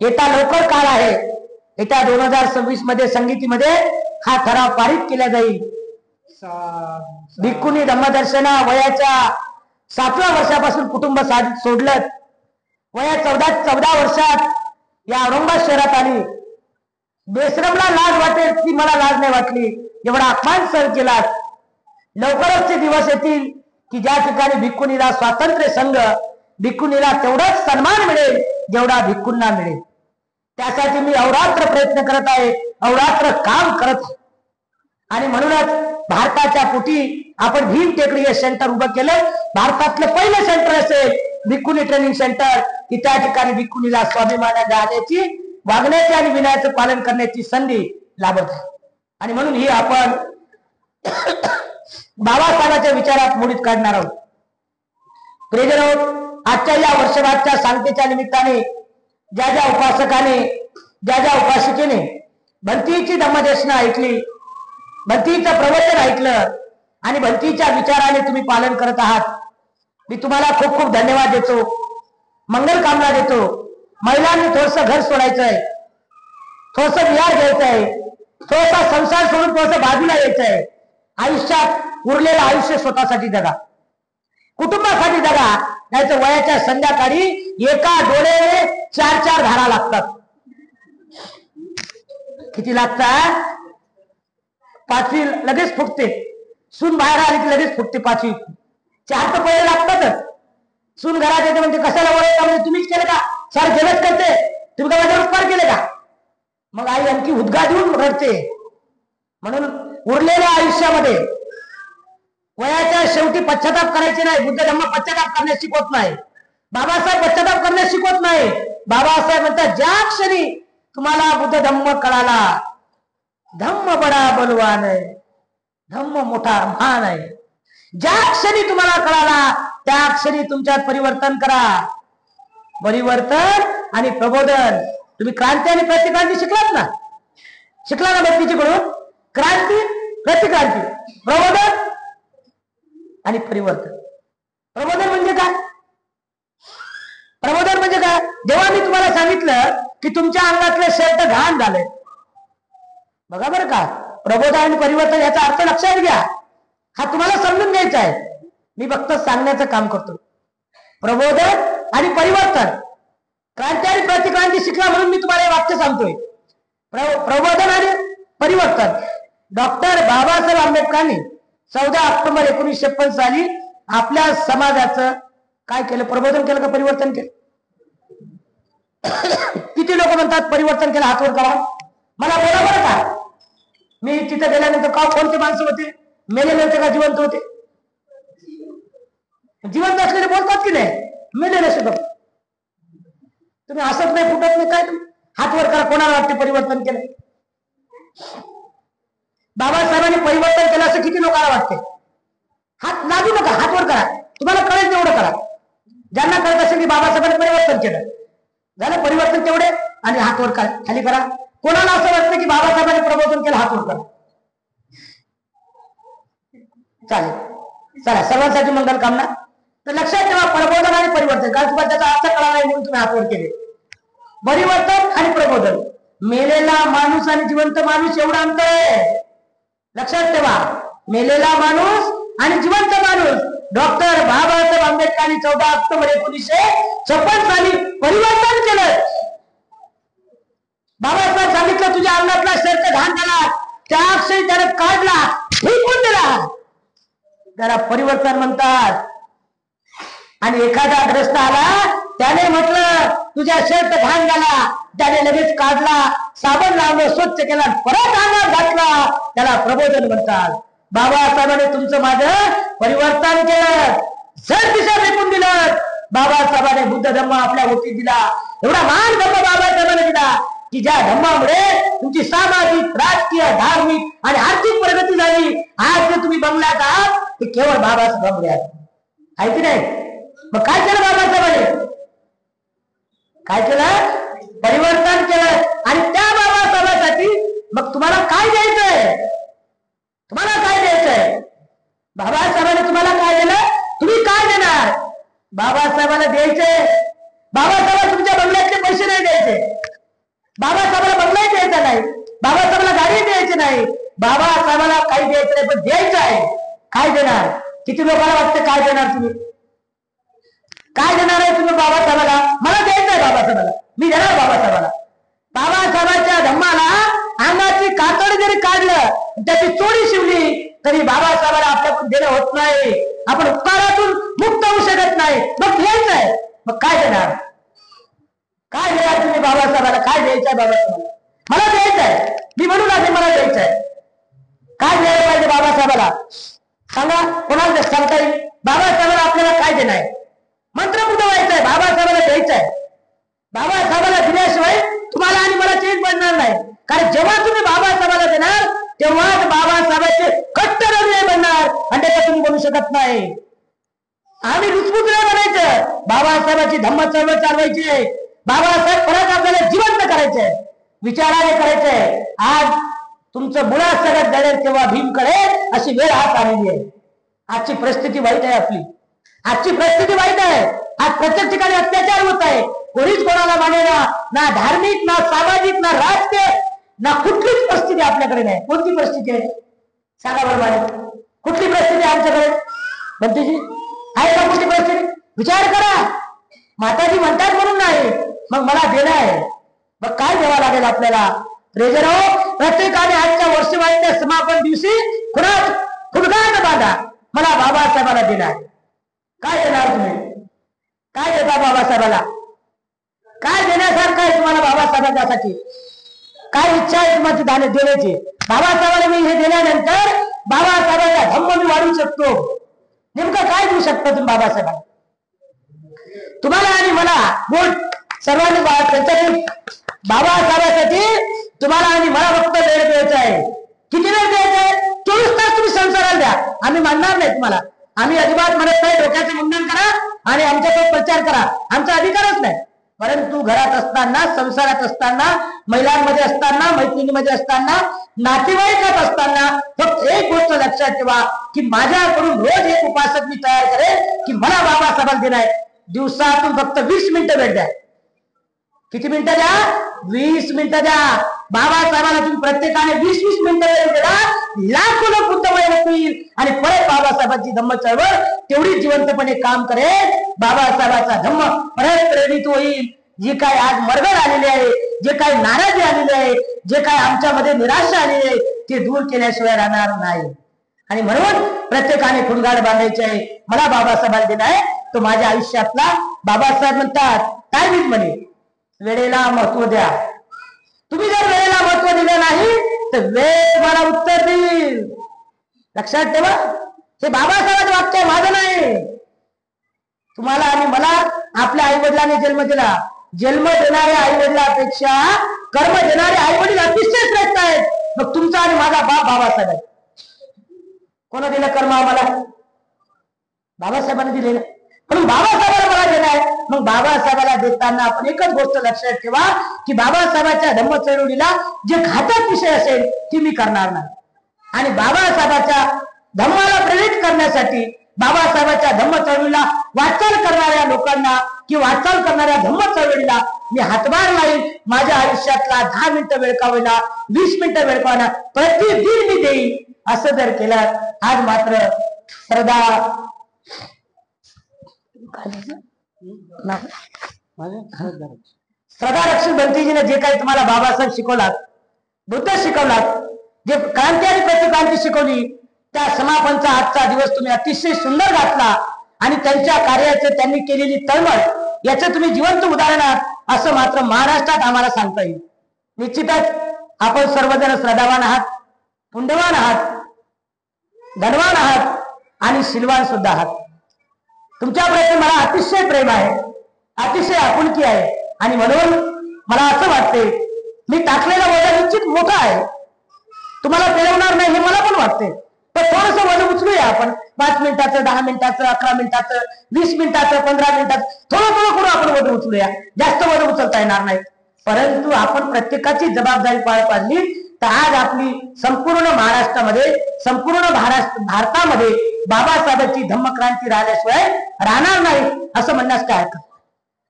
येता लवकर काळ आहे, येत्या 2026 मध्ये संगीतीमध्ये हा ठराव पारित केला जाईल. भिक्खुनी धम्मदर्शना वयाच्या 7व्या वर्षापासून कुटुंब सोडलं. वया 14 वर्षात या औरंगाबाद शहरात आली, बेशरमला लाज वाटेल ती मला लाज नाही वाटली, एवढा अपमान सहन केला. लवकरच ते दिवस येतील की ज्या ठिकाणी भिक्खुनीला स्वातंत्र्य संघ, भिक्खुनीला तेवढाच सन्मान मिळेल जेवढा भिक्खूंना मिळेल. त्यासाठी मी अहोरात्र प्रयत्न करत आहे, अहोरात्र काम करत आहे. आणि म्हणूनच भारताच्या पोटी आपण भीम टेकडी हे सेंटर उभं केलं. भारतातलं पहिलं सेंटर असेल भिक्खुनी ट्रेनिंग सेंटर, की त्या ठिकाणी भिक्खुनीला स्वाभिमानाने राहण्याची, वागण्याची आणि विनयाचं पालन करण्याची संधी लाभत आहे. आणि म्हणून ही आपण बाबासाहेबांच्या विचारात मोडीत काढणार आहोत. प्रियजनो, आजच्या या वर्षभराच्या सांगतेच्या निमित्ताने ज्या ज्या उपासकाने, ज्या ज्या उपासिकेने भंतीची धम्मदेशना ऐकली, भंतीचं प्रवचन ऐकलं आणि भंतीच्या विचाराने तुम्ही पालन करत आहात, मी तुम्हाला खूप खूप धन्यवाद देतो, मंगल कामना देतो. महिलांनी थोडंसं घर सोडायचं आहे, थोडंसं विहार घ्यायचं आहे, थोडासा संसार सोडून थोडंसं बाजूला यायचं आहे. आयुष्यात उरलेलं आयुष्य स्वतःसाठी जगा, कुटुंबासाठी जगा. नाहीतर वयाच्या संध्याकाळी एका डोळ्याने 4-4 धारा लागतात. किती लागतात? 5वी लगेच फुटते. सून बाहेर आली की लगेच फुटते 5वी. 4 तर पहिले लागतातच. सून घरात येते म्हणजे कशाला वळता, म्हणजे तुम्हीच केलं का? सर गेलंच करते, तुम्ही का माझ्यावर उपकार केले का? मग आई आणखी उद्गा देऊन रडते. म्हणून उरलेल्या आयुष्यामध्ये वयाच्या शेवटी पश्चाताप करायचे नाही. बुद्ध धम्म पश्चाताप करण्यास शिकवत नाही, बाबासाहेब पश्चाताप करण्यास शिकवत नाही. बाबासाहेब म्हणतात, ज्या क्षणी तुम्हाला बुद्ध धम्म कळाला, धम्म बडा बलवान आहे, धम्म मोठा महान आहे, ज्या क्षणी तुम्हाला कळाला त्या क्षणी तुमच्यात परिवर्तन करा. परिवर्तन आणि प्रबोधन. तुम्ही क्रांती आणि प्रतिक्रांती शिकलात ना, शिकला ना व्यक्तीकडून? क्रांती, प्रतिक्रांती, प्रबोधन आणि परिवर्तन. प्रबोधन म्हणजे काय? प्रबोधन म्हणजे काय? जेव्हा मी तुम्हाला सांगितलं की तुमच्या अंगातलं शर्ट घाण झालंय, बघा बरं का, प्रबोधन आणि परिवर्तन याचा अर्थ लक्षात घ्या. हा तुम्हाला समजून घ्यायचा आहे. मी फक्त सांगण्याचं काम करतो. प्रबोधन आणि परिवर्तन, क्रांती आणि प्रतिक्रांती शिकला म्हणून मी तुम्हाला हे वाक्य सांगतोय. प्रबोधन आणि परिवर्तन. डॉक्टर बाबासाहेब आंबेडकरांनी 14 ऑक्टोबर 1956 साली आपल्या समाजाचं काय केलं? प्रबोधन केलं का परिवर्तन केलं? किती लोक म्हणतात परिवर्तन केलं? हातवर करा, मला बोला बरं का. मी तिथे गेल्यानंतर का कोणते माणसं होते? मेलेले होते का जिवंत होते? जिवंत असलेले बोलतात की नाही, मेलेले सुद्धा. तुम्ही हसत नाही, फुटत नाही, काय तुम्ही हातवर करा. कोणाला वाटते परिवर्तन केलं? बाबासाहेबांनी परिवर्तन केलं असं किती लोकांना वाटते? हात लागू नका, हातवर करा. तुम्हाला कळेल तेवढं करा. ज्यांना कळत असेल की बाबासाहेबांनी परिवर्तन केलं, झालं परिवर्तन तेवढे, आणि हातवर खाली करा. कोणाला असं वाटतं की बाबासाहेबांनी प्रबोधन केलं? हातवर करा. चालेल, चला, सर्वांसाठी मंगल कामना. तर लक्षात ठेवा, प्रबोधन आणि परिवर्तन, कारण तुम्हाला त्याचा अर्थ कळला नाही म्हणून तुम्ही हातवर केले. परिवर्तन आणि प्रबोधन, मेलेला माणूस आणि जिवंत माणूस एवढा अंतर आहे. लक्षात ठेवा, मेलेला माणूस आणि जिवंत माणूस. डॉक्टर बाबासाहेब आंबेडकरांनी 14 ऑक्टोबर 1956 साली परिवर्तन केलं. बाबासाहेब सांगितलं, तुझ्या अंगातला शर्ट घाण झाला, त्या क्षणी त्याने काढला, फेकून दिला, त्याला परिवर्तन म्हणतात. आणि एखादा ग्रस्त आला, त्याने म्हटलं तुझ्या शर्ट घाण झाला, त्याने लगेच काढला, साबण लावलं, स्वच्छ केला, परत अंगात घातला, त्याला प्रबोधन म्हणतात. बाबासाहेबांनी तुमचं माझं परिवर्तन केलं, सर दिशा फेकून दिलं. बाबासाहेबांनी बुद्ध धम्म आपल्या ओटीत दिला. एवढा महान धम्म बाबासाहेबांनी दिला की ज्या धम्मामुळे तुमची सामाजिक, राजकीय, धार्मिक आणि आर्थिक प्रगती झाली. आज जे तुम्ही बंगल्यात आहात ते केवळ बाबासाहेबांमुळे आहे की नाही? मग काय केलं बाबासाहेबांनी? काय केलं? परिवर्तन केलं. आणि त्या बाबासाहेबांसाठी मग तुम्हाला काय द्यायचंय? तुम्हाला काय द्यायचंय? बाबासाहेबांनी तुम्हाला काय दिलं, तुम्ही काय देणार? बाबासाहेबांना द्यायचे. बाबासाहेबांना तुमच्या बंगल्यातले पैसे नाही द्यायचे, बाबासाहेबांना बंगला द्यायचा नाही, बाबासाहेबांना गाडी द्यायची नाही, बाबासाहेबांना काही द्यायचं नाही, पण द्यायचं आहे. काय देणार? किती लोकांना वाटतं काय देणार तुम्ही? काय देणार आहे तुम्ही बाबासाहेबाला? मला द्यायचं आहे बाबासाहेबाला, मी देणार बाबासाहेबाला. बाबासाहेबांच्या धम्माला अंगाची कातड जरी काढलं, त्याची चोळी शिवली, तरी बाबासाहेबाला आपल्याकडून देणं होत नाही. आपण उपकारातून मुक्त होऊ शकत नाही. मग द्यायचं आहे, मग काय देणार? काय देणार तुम्ही बाबासाहेबाला? काय द्यायचं आहे बाबासाहेबाला? मला द्यायचं आहे, मी म्हणू लागेल मला द्यायचं आहे. काय द्यायला पाहिजे बाबासाहेबाला? सांगा, कोणाला सांगता येईल? बाबासाहेबाला आपल्याला काय देणं आहे? मंत्र बुडवायचं आहे, बाबासाहेबाला द्यायचं आहे. बाबासाहेबाला दिल्याशिवाय तुम्हाला आणि मला चेंज पडणार नाही. कारण जेव्हा तुम्ही बाबासाहेबाला देणार, तेव्हाच बाबासाहेबांचे कट्टर अनुयायी बनणार, आणि त्याचा तुम्ही बनू शकत नाही. आम्ही लुचपुचल्या बनायचं, बाबासाहेबांची धम्म चळवळ चालवायची आहे. बाबासाहेब परत आपल्याला जिवंत करायचंय, विचाराने करायचंय. आज तुमचं मुळात सगळ्यात जळेल तेव्हा भीम कळेल, अशी वेळ हात आलेली आहे. आजची परिस्थिती वाईट आहे आपली, आजची परिस्थिती वाईट आहे. आज प्रत्येक ठिकाणी अत्याचार होत आहे. कोणीच कोणाला मानेना, ना धार्मिक, ना सामाजिक, ना राजकीय, ना कुठलीच परिस्थिती आपल्याकडे नाही. कोणती परिस्थिती आहे सांगा बरं मला? कुठली परिस्थिती आहे आमच्याकडे? बंटीजी आहे का कुठली परिस्थिती? विचार करा. माताजी म्हणतात म्हणून नाही, मग मला देणं आहे. मग काय द्यावं लागेल आपल्याला? प्रेजरो, प्रत्येकाने आजच्या वर्षवाईच्या समापन दिवशी कुणात फुलगाड बांधा, मला बाबासाहेबाला देणं आहे. काय देणार तुम्ही? काय देता बाबासाहेबाला? काय देण्यासारखं आहे तुम्हाला बाबासाहेबांसाठी? काय इच्छा आहे तुम्हाला देण्याची? बाबासाहेबाला मी हे दिल्यानंतर बाबासाहेबांचा धम्म मी वाढवू शकतो. नेमकं काय देऊ शकता तुम्ही बाबासाहेबांना? तुम्हाला आणि मला बोट सर्वांनी त्यासाठी बाबासाहेबांसाठी तुम्हाला आणि मला फक्त वेळ द्यायचा आहे. किती वेळ द्यायचा आहे? 24 तास तुम्ही संसाराला द्या. आम्ही मानणार नाही तुम्हाला. आम्ही अजिबात म्हणत नाही डोक्याचे मुंडन करा आणि आमच्याकडे प्रचार करा, आमचा अधिकारच नाही. परंतु घरात असताना, संसारात असताना, महिलांमध्ये असताना, मैत्रिणीमध्ये असताना, नातेवाईकात असताना फक्त एक गोष्ट लक्षात ठेवा की माझ्याकडून रोज एक उपासक मी तयार करेल की मला बाबासाहेबांना देणार आहे. दिवसातून फक्त 20 मिनिटं वेळ द्या. किती मिनिटं द्या? 20 मिनिटं द्या. बाबासाहेबांना तुम्ही प्रत्येकाने 20-20 मिनिटं वेळ दिला, लाखो लोक बुद्धमय होतील आणि परत बाबासाहेबांची धम्म चळवळ तेवढी जिवंतपणे काम करेल. बाबासाहेबांचा धम्म परत प्रेरित होईल. जी काय आज मरगळ आलेली आहे, जे काही नाराजी आलेली आहे, जे काय आमच्यामध्ये निराशा आलेली आहे, ते दूर केल्याशिवाय राहणार नाही. आणि म्हणून प्रत्येकाने फुलगाड बांधायचे आहे. मला बाबासाहेबांना देणं आहे, तो माझ्या आयुष्यातला. बाबासाहेब म्हणतात टायमिंग म्हणे, वेळेला महत्व द्या. तुम्ही जर वेळेला महत्व दिलं नाही तर वेळ मला उत्तर देईल. लक्षात ठेवा, हे बाबासाहेबांचं वाक्य माझं नाही. तुम्हाला आणि मला आपल्या आई वडिलांनी जन्म दिला. जन्म देणाऱ्या आई वडिलांपेक्षा कर्म देणारे आई वडील अतिशय श्रेष्ठ आहेत. मग तुमचा आणि माझा बाप बाबासाहेब आहे. कोण दिलं कर्म आम्हाला? बाबासाहेबांनी दिलेलं. म्हणून बाबासाहेबांना मला देणं आहे. मग बाबासाहेबाला देताना आपण एकच गोष्ट लक्षात ठेवा की बाबासाहेबांच्या धम्म चळवळीला जे घातक विषय असेल ती मी करणार नाही. आणि बाबासाहेबांच्या धम्माला प्रेरित करण्यासाठी, बाबासाहेबांच्या धम्म चळवळीला वाटचाल करणाऱ्या लोकांना किंवा वाटचाल करणाऱ्या धम्म चळवळीला मी हातभार लाईन. माझ्या आयुष्यातला 10 मिनिटं वेळ का होईना, 20 मिनिटं वेळ का होईना, प्रतिदिन मी देईन. असं जर केलं, आज मात्र श्रद्धा रक्षण बंटीजीने जे काही तुम्हाला बाबासाहेब शिकवलात, बुद्ध शिकवलात, जे क्रांती आणि प्रतिक्रांती शिकवली, त्या समापनचा आजचा दिवस तुम्ही अतिशय सुंदर घातला. आणि त्यांच्या कार्याचं, त्यांनी केलेली तळमळ याचं तुम्ही जिवंत उदाहरण आहात असं मात्र महाराष्ट्रात आम्हाला सांगता येईल. निश्चितच आपण सर्वजण श्रद्धावान आहात, पुण्यवान आहात, धनवान आहात आणि शीलवान सुद्धा आहात. तुमच्याप्रती मला अतिशय प्रेम आहे, अतिशय आपुलकी आहे. आणि म्हणून मला असं वाटते, मी टाकलेला वजन निश्चित मोठा आहे, तुम्हाला पेलवणार नाही हे मला पण वाटते. पण थोडंसं वजन उचलूया आपण. 5 मिनिटाचं, 10 मिनिटाचं, 11 मिनिटाचं, 20 मिनिटाचं, 15 मिनिटाचं, थोडं थोडं करून आपण वजन उचलूया. जास्त वजन उचलता येणार नाही. परंतु आपण प्रत्येकाची जबाबदारी पार पाडली तर आज आपली संपूर्ण महाराष्ट्रामध्ये, संपूर्ण भारतामध्ये बाबासाहेबांची धम्मक्रांती राहिल्याशिवाय राहणार नाही असं म्हणण्यास काय हरकत.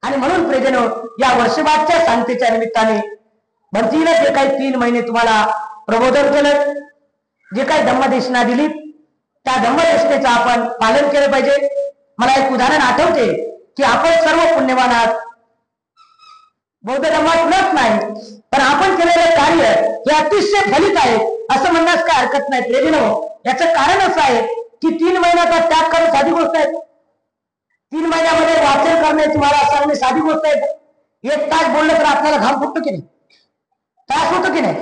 आणि म्हणून प्रियजनो, या वर्षभराच्या शांतीच्या निमित्ताने भरतीने जे काही 3 महिने तुम्हाला प्रबोधन केलं, जे काही धम्मदेशना दिली, त्या धम्मदेशनेचं आपण पालन केलं पाहिजे. मला एक उदाहरण आठवते की आपण सर्व पुण्यवान आहात. बौद्ध धर्मात नच नाही, पण आपण केलेलं कार्य हे अतिशय फलित आहे असं म्हणण्यास काय हरकत नाही. प्रेमीनो, याचं कारण असं आहे की 3 महिन्याचा त्याग करणं साधी गोष्ट आहे. 3 महिन्यामध्ये वाचन करणे तुम्हाला सांगणे साधी गोष्ट आहे. 1 तास बोललं तर आपल्याला घाम फुटतो की नाही, त्रास होतो की नाही.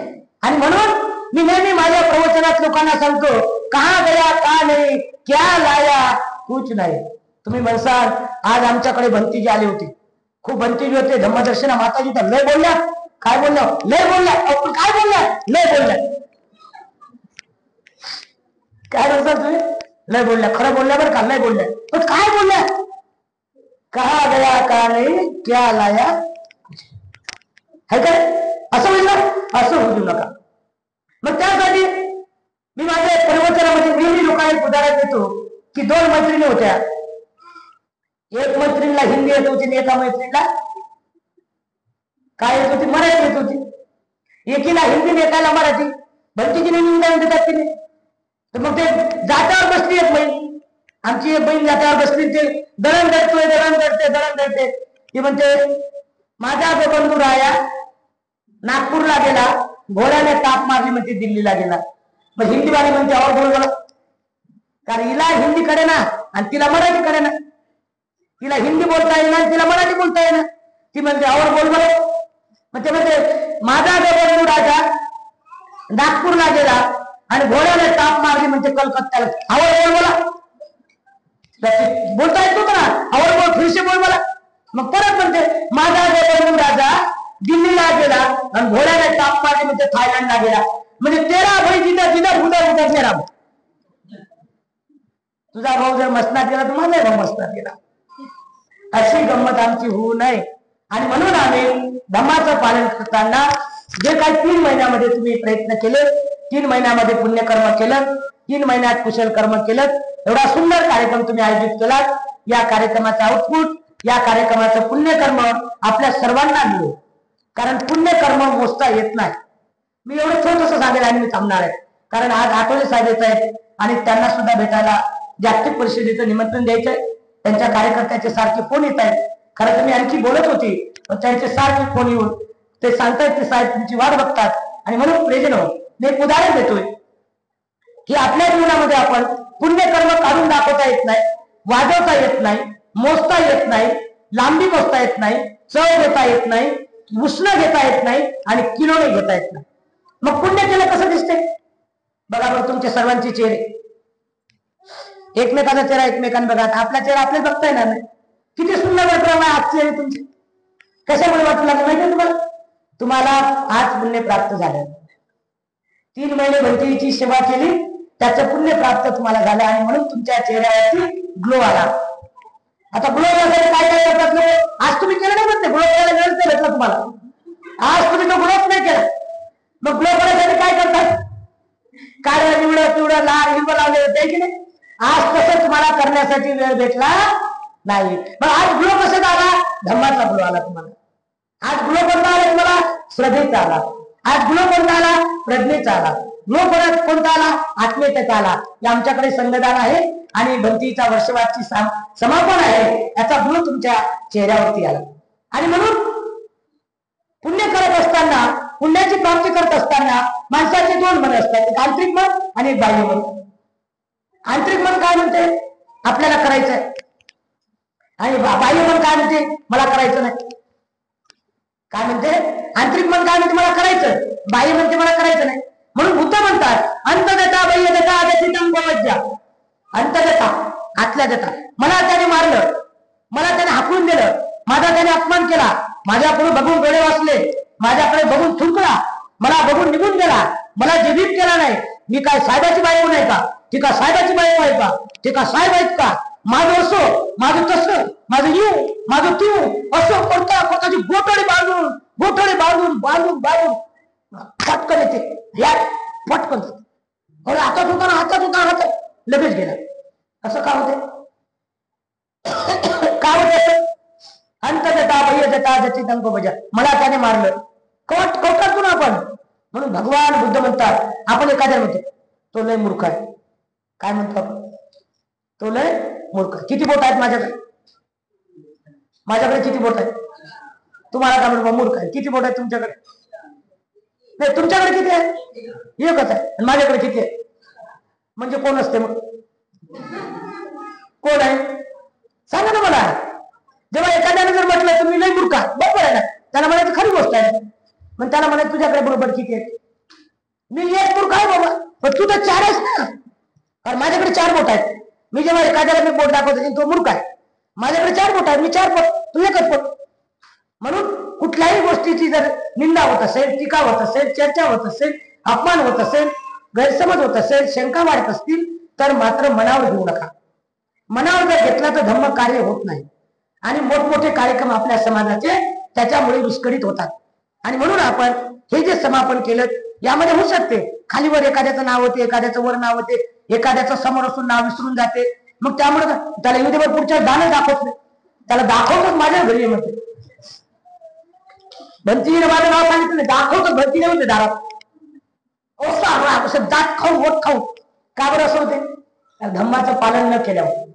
आणि म्हणून मी नेहमी माझ्या प्रवचनात लोकांना सांगतो, कहा गया का नाही, क्या लाया कुछ नाही. तुम्ही म्हणसाल आज आमच्याकडे भंतीजी आले होते, खूप भंतीजी होते, धम्मदर्शना माताजी तर लय बोलल्या. काय बोलल्या? लय बोलल्या. काय बोलल्या? लय बोलल्या. काय म्हणतात तुम्ही? लय बोलल्या. खरं बोलल्या बरं का, लय बोलल्या. पण काय बोलल्या? कहा गया का नाही, क्या लाया है काय? असं म्हणलं, असं होऊ देऊ नका. मग त्यासाठी मी माझ्या प्रवचनामध्ये नेहमी लोकांना उदाहरण देतो की 2 मैत्रिणी होत्या. एक मैत्रिणीला हिंदी येत होती आणि एका मैत्रिणीला काय येत होती? मराठी येत होती. एकीला हिंदी, एकाला मराठी. भंतीजीने निंदन देतात की नाही? तर मग ते जात्यावर बसली एक बहीण, आमची एक बहीण जात्यावर बसली, ते दळण दळते. ती म्हणते, माझा जो बंधू राया नागपूरला गेला, घोड्याने ताप मारली म्हणते, दिल्लीला गेला. मग हिंदीवाली म्हणते, आवाज बोल बोला. कारण हिला हिंदी कडे ना आणि तिला मराठी कडे ना. तिला हिंदी बोलता येणार, तिला मराठी बोलता येणार. ती म्हणते, आवाज बोल बोला. मग ते म्हणते, माझा जो बंधू राजा नागपूरला गेला आणि घोड्याने ताप मारली म्हणते कलकत्त्याला, आवाज बोल बोला. बोलता येत होतं ना, आवाज बोल, फिरसे बोल बोला. मग परत म्हणते, माझा जो बंधू राजा दिल्लीला गेला आणि घोड्याने ताप मारली म्हणजे थायलंडला गेला. म्हणजे 13 भाई जिथं उदर 13. तुझा भाऊ जर मसनात गेला तर माझा भाऊ मसनात गेला. अशी गंमत आमची होऊ नये. आणि म्हणून आम्ही धम्माचं पालन करताना जे काही 3 महिन्यामध्ये तुम्ही प्रयत्न केले, 3 महिन्यामध्ये पुण्यकर्म केलं, 3 महिन्यात कुशल कर्म केलं, एवढा सुंदर कार्यक्रम तुम्ही आयोजित केला. या कार्यक्रमाचा आउटपुट, या कार्यक्रमाचं पुण्यकर्म आपल्या सर्वांना मिळो. कारण पुण्यकर्म मोजता येत नाही. मी एवढं छोटस सांगेल आणि मी थांबणार आहे. कारण आज आठवले साहेब येत आहेत आणि त्यांना सुद्धा भेटायला जागतिक परिषदेचं निमंत्रण द्यायचंय. त्यांच्या कार्यकर्त्याचे सारखे फोन येत आहेत. खरं तर मी आणखी बोलत होती, पण त्यांचे सारखे फोन येऊन ते सांगतायत की साहेब तुमची वाट बघतात. आणि म्हणून प्रेजन मी एक उदाहरण देतोय की आपल्या जीवनामध्ये आपण पुण्यकर्म काढून दाखवता येत नाही, वाजवता येत नाही, मोजता येत नाही, लांबी मोजता येत नाही, चव घेता येत नाही, उष्ण घेता येत नाही आणि किलोने घेता येत नाही. मग पुण्य केलं कसं दिसते बघा. बरं तुमच्या सर्वांचे चेहरे, एकमेकाचा चेहरा एकमेकांना बघा. आपला चेहरा आपल्याला बघता येणार नाही. किती सुंदर वाटलं आज चेहरे तुमचे. कशामुळे वाटू लागले माहिती तुम्हाला? तुम्हाला आज पुण्य प्राप्त झालं. 3 महिने भंतीची सेवा केली, त्याचं पुण्य प्राप्त तुम्हाला झालं आणि म्हणून तुमच्या चेहऱ्यावरती ग्लो आला. आता ग्लो वगैरे काय काय करतात लोक? आज तुम्ही केलं नाही म्हणते, ग्लो करायला वेळच नाही भेटला तुम्हाला. आज तुम्ही तो ग्लोच नाही केला. मग ग्लो करायसाठी काय करतात? काळं निवडं पिवळं लाल हिरवं लावले होते की नाही? आज तसं तुम्हाला करण्यासाठी वेळ भेटला नाही. मग आज ग्लो कसा आला? धम्माचा ग्लो आला तुम्हाला. आज ग्लो कोणता आला तुम्हाला? श्रद्धेचा आला. आज ग्लो कोणता आला? प्रज्ञेचा आला. ग्लो परत कोणता आला? आत्मीयतेचा आला. आमच्याकडे संगदान आहे आणि भंतीचा वर्षवाची समापन आहे, याचा ग्लो तुमच्या चेहऱ्यावरती आला. आणि म्हणून पुण्य करत असताना, पुण्याची प्राप्ती करत असताना माणसाचे 2 मन असतात, एक आंतरिक मन आणि एक बाह्य मन. आंतरिक मन काय म्हणते? आपल्याला करायचंय. आणि बाह्य मन काय म्हणते? मला करायचं नाही. काय म्हणते? आंतरिक मन काय म्हणते? मला करायचं. बाह्य म्हणते मला करायचं नाही. म्हणून बुद्ध म्हणतात, अंतदेता बाह्य देता अतितम गोवज्जा. अंतदेता, आतल्या देता. मला त्याने मारलं, मला त्याने हाकलून दिलं, माझा त्याने अपमान केला, माझ्याकडे बघून डोळे वाचले, माझ्याकडे बघून थुंकला, मला बघून निघून गेला, मला जिभीत केला नाही. मी काय साहेबाची बायको नाही का? ती का साहेबाची बायको आहे का? ते का साहेब आहेत का? माझं असो, माझं तसं, माझं येऊ, माझं तू असं करता करताची गोटडे बांधून पटकन येते या पटकन हातात होता लगेच गेला. असं का होते? का होते? अंतदेता बाह्य देता ज्याची दंग बजा. मला त्याने मारलं, कौटातून आपण. म्हणून भगवान बुद्ध म्हणतात, आपण एखाद्या म्हणतो तो लय मूर्ख आहे. काय म्हणतो आपण? तो लय मूर्ख. किती बोट आहेत माझ्याकडे? माझ्याकडे किती बोट आहे? तुम्हाला काय म्हणतो मूर्ख आहे? किती बोट आहे तुमच्याकडे? नाही, तुमच्याकडे किती आहे? एकच आहे. आणि माझ्याकडे किती आहे? म्हणजे कोण असते मग? कोण आहे सांगा ना मला. जेव्हा एखाद्याने जर म्हटलं तुम्ही लई मूर्ख आहात, बरोबर आहे ना, त्याला म्हणायचं खरी गोष्ट आहे. मग त्याला म्हणायचं तुझ्याकडे बरोबर किती आहे? मी एक मूर्ख आहे बाबा, पण तू तर 4 आहेस ना. कारण माझ्याकडे 4 बोट आहेत. मी जेव्हा एखाद्याला मी बोट दाखवतो तो मूर्ख आहे. माझ्याकडे 4 बोट आहेत, मी 4 बोट, तू एकच बोट. म्हणून कुठल्याही गोष्टीची जर निंदा होत असेल, टीका होत असेल, चर्चा होत असेल, अपमान होत असेल, गैरसमज होत असेल, शंका वाढत असतील, तर मात्र मनावर घेऊ नका. मनावर जर घेतला तर धम्म कार्य होत नाही. आणि मोठमोठे कार्यक्रम आपल्या समाजाचे त्याच्यामुळे विस्कळीत होतात. आणि म्हणून आपण हे जे समापन केलं यामध्ये होऊ शकते खालीवर एखाद्याचं नाव होते, एखाद्याचं वर नाव होते, एखाद्याचं समोर असून नाव विसरून जाते. मग त्यामुळे त्याला युद्धभर पुढच्या दान दाखवत नाही, त्याला दाखवतच माझ्या घरी म्हणते. भंतीने माझं नाव सांगितलं नाही, दाखवतो भंतीने म्हणते दारात. असं दात खाऊ वोट खाऊ का बरं असं होते? धम्माचं पालन न केल्यावर,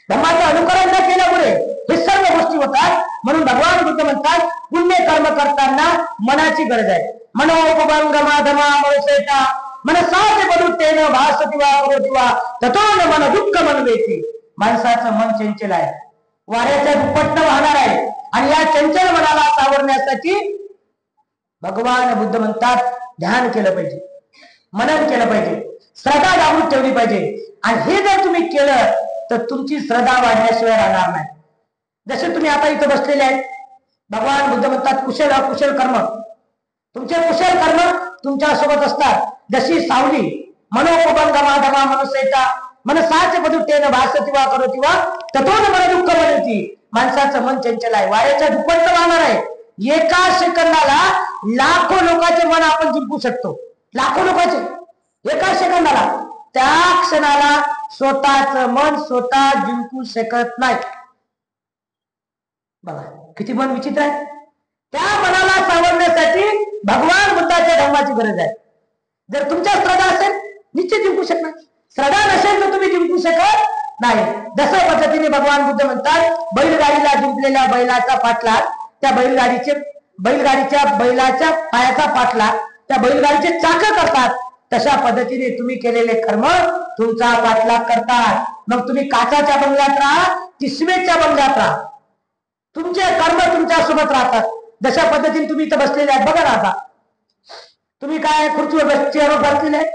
धम्माचं अनुकरण न केल्यामुळे हे सर्व गोष्टी होतात. म्हणून भगवान बुद्ध म्हणतात पुण्य कर्म करताना मनाची गरज आहे. मनोपभंगमा मनसेटा मनसाचे बलुतेन भासती वा करोति वा ततो न मन दुःख मन वेती. माणसाचं मन चंचल आहे, वाऱ्याच्या दुप्पटनं वाहणार आहे. आणि या चंचल मनाला सावरण्यासाठी भगवान बुद्ध म्हणतात ध्यान केलं पाहिजे, मनन केलं पाहिजे, श्रद्धा जागृत ठेवली पाहिजे. आणि हे जर तुम्ही केलं तर तुमची श्रद्धा वाढण्याशिवाय राहणार नाही. जसे तुम्ही आता इथं बसलेले आहेत, भगवान बुद्ध म्हणतात कुशल अकुशल कर्म, तुमचे कुशल कर्म तुमच्या सोबत असतात. जशी सावली मनोपबंधमा धमा मनसेटा मनसाचे बदुतेन भासती वा करोति वा ततो न मन दुःख मनती. माणसाचं मन चंचल आहे, वाऱ्याच्या दुप्पट वाहणार आहे. एका सेकंदाला लाखो लोकांचे मन आपण जिंकू शकतो, लाखो लोकांचे एका सेकंदाला. त्या क्षणाला स्वतःच मन स्वतः जिंकू शकत नाही. बघा किती मन विचित्र आहे. त्या मनाला सावरण्यासाठी भगवान बुद्धाच्या धर्माची गरज आहे. जर तुमच्या श्रद्धा असेल निश्चित जिंकू शकणार, श्रद्धा नसेल तर तुम्ही जिंकू शकत नाही. जसं पद्धतीने भगवान बुद्ध म्हणतात बैलगाडीला जिंकलेल्या बैलाचा पाठलाग त्या बैलगाडीच्या बैलाच्या पायाचा पाठलाग त्या बैलगाडीचे चाक करतात. तशा पद्धतीने तुम्ही केलेले कर्म तुमचा पाठलाग करतात. मग तुम्ही काचाच्या बंगल्यात राहा की सिमेंटच्या बंगल्यात राहा, तुमचे कर्म तुमच्या सोबत राहतात. जशा पद्धतीने तुम्ही इथं बसलेले आहेत बघा ना, आता तुम्ही काय खुर्चीवर चेअरवर बसलेले आहे,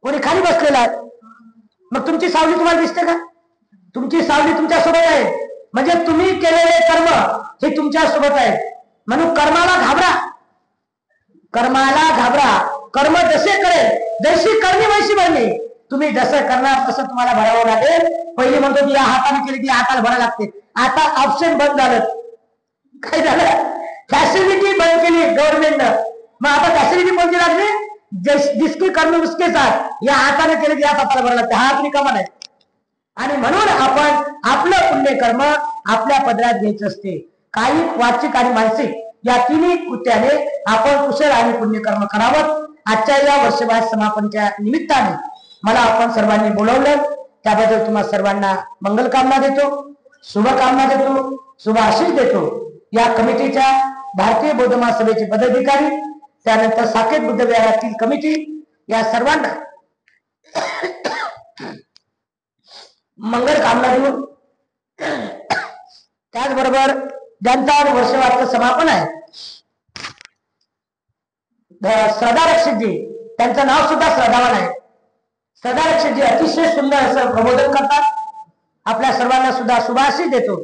कोणी खाली बसलेला आहे, मग तुमची सावली तुम्हाला दिसते का? तुमची सावली तुमच्या सोबत आहे. म्हणजे तुम्ही केलेले कर्म हे तुमच्या सोबत आहे. म्हणून कर्माला घाबरा, कर्माला घाबरा. कर्म जसे करेल जशी करणी वैशी भरणी. तुम्ही जसं करणार तसं तुम्हाला भरावं लागेल. पहिले म्हणतो की या हाताने केली ती हाताला भरायला लागते. आता ऑप्शन बंद झालं. काय झालं? फॅसिलिटी बंद केली गव्हर्नमेंटनं. मग आता फॅसिलिटी कोणती लागली? जिसकी कर्म उसके साथ. या हाताने केले की या हाताला भरायला लागते, हात रिकामा नाही. आणि म्हणून आपण आपलं पुण्य कर्म आपल्या पदरात घ्यायचं असते. काही वाचिक आणि मानसिक या तिन्ही कृत्याने आपण कुशल आणि पुण्यकर्म करावं. आजच्या या वर्षभर समापनच्या निमित्ताने मला आपण सर्वांनी बोलवलं त्याबद्दल तुम्हा सर्वांना मंगलकामना देतो, शुभकामना देतो, शुभ आशीष देतो. या कमिटीच्या भारतीय बौद्ध महासभेचे पदाधिकारी, त्यानंतर साकेत बुद्ध विहारातील कमिटी या सर्वांना मंगल कामना देऊन त्याचबरोबर ज्यांचा वर्षवारचं समापन आहे श्रद्धा रक्षितजी, त्यांचं नाव सुद्धा श्रद्धावान आहे. श्रद्धा रक्षितजी अतिशय सुंदर असं प्रबोधन करतात. आपल्या सर्वांना सुद्धा शुभाशीष देतो.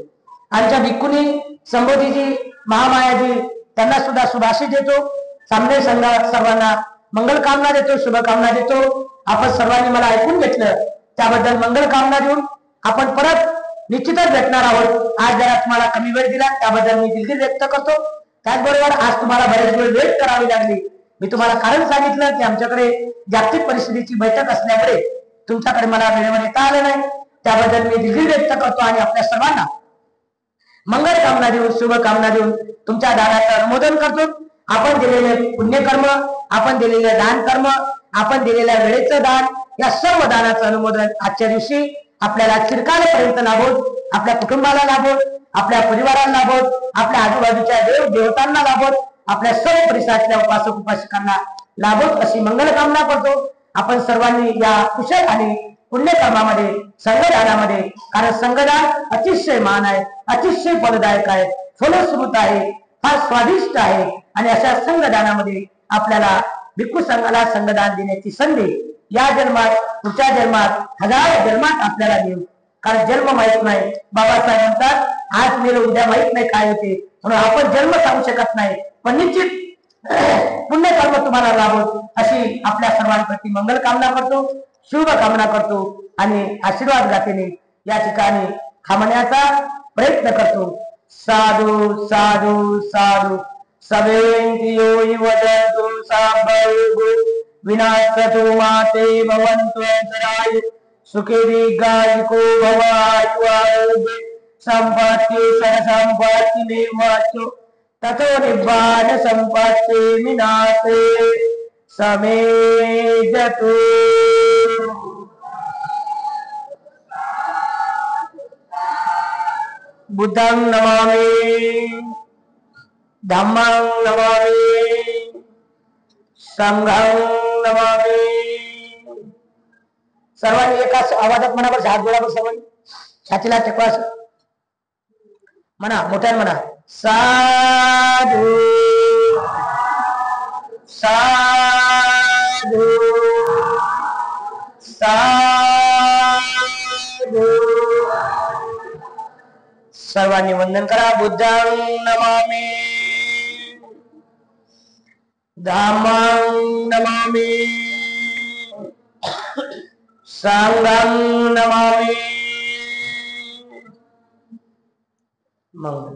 आमच्या भिक्खुनी संबोधीजी, महामायाजी त्यांना सुद्धा शुभाशीष देतो. सामने संघ सर्वांना मंगल कामना देतो, शुभकामना देतो. आपण सर्वांनी मला ऐकून घेतलं त्याबद्दल मंगल कामना देऊन आपण परत निश्चितच भेटणार आहोत. आज जरा तुम्हाला कमी वेळ दिला त्याबद्दल मी दिलगिरी व्यक्त करतो. त्याचबरोबर आज तुम्हाला बरेच वेळ वेट करावी लागली. मी तुम्हाला कारण सांगितलं की आमच्याकडे जागतिक परिस्थितीची बैठक असल्यामुळे तुमच्याकडे मला वेळेवर येता आलं नाही. त्याबद्दल मी दिलगिरी व्यक्त करतो आणि आपल्या सर्वांना मंगल कामना देऊन शुभकामना देऊन तुमच्या दानाचं अनुमोदन करतो. आपण दिलेले पुण्यकर्म, आपण दिलेले दान कर्म, आपण दिलेल्या वेळेचं दान, या सर्व दानाचं अनुमोदन आजच्या दिवशी आपल्याला चिरकालपर्यंत लाभो, आपल्या कुटुंबाला लाभो, आपल्या परिवारांना लाभोत, आपल्या आजूबाजूच्या देव देवतांना लाभोत, आपल्या सर्व परिसरातल्या उपासक उपासकांना लाभोत अशी मंगल कामना करतो। आपण सर्वांनी या कुशल आणि पुण्यकर्मामध्ये संघदानामध्ये, कारण संघदान अतिशय मान आहे, अतिशय फलदायक आहे, फलश्रुत आहे, फार स्वादिष्ट आहे आणि अशा संघदानामध्ये आपल्याला भिक्खू संघाला संघदान देण्याची संधी या जन्मात पुढच्या जन्मात हजार जन्मात आपल्याला देऊ। कारण जन्म माहित नाही, बाबासाहेब म्हणतात आज मेलं उद्या माहित नाही काय होते, म्हणून आपण जन्म सांगू शकत नाही, पण निश्चित पुण्यकर्म तुम्हाला लाभो अशी आपल्या सर्वांप्रती मंगल कामना करतो, शुभ कामना करतो आणि आशीर्वाद गातेने या ठिकाणी थांबण्याचा प्रयत्न करतो। साधू साधू साधू सवेंद्रियो वदन्तु साभर्गो विनाशतु माते भवन्तु अंतराय सुखे दीर्घायुको भवायुर्भुवे संपत्ति सर्वसंपत्ति निर्वाचो ततो निब्बाण संपत्ति विनाशे समेजतु। बुद्धं नमामि, धम्मं नमामि, संघं नमामि। सर्वांनी एकाच आवाजात म्हणा बरं, हात जोडा बरं सर्वांनी, छातीला टेकवा म्हणा, मोठ्याने म्हणा, साधू साधू साधू। सर्वांनी वंदन करा। बुद्धं नमामि, धम्मं नमामि, संघं नमामि। मंगल।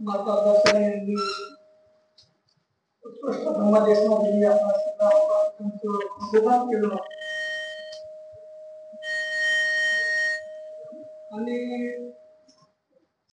माता यांनी उत्कृष्ट धर्मदेशना दिली, आपण सुद्धा केलं।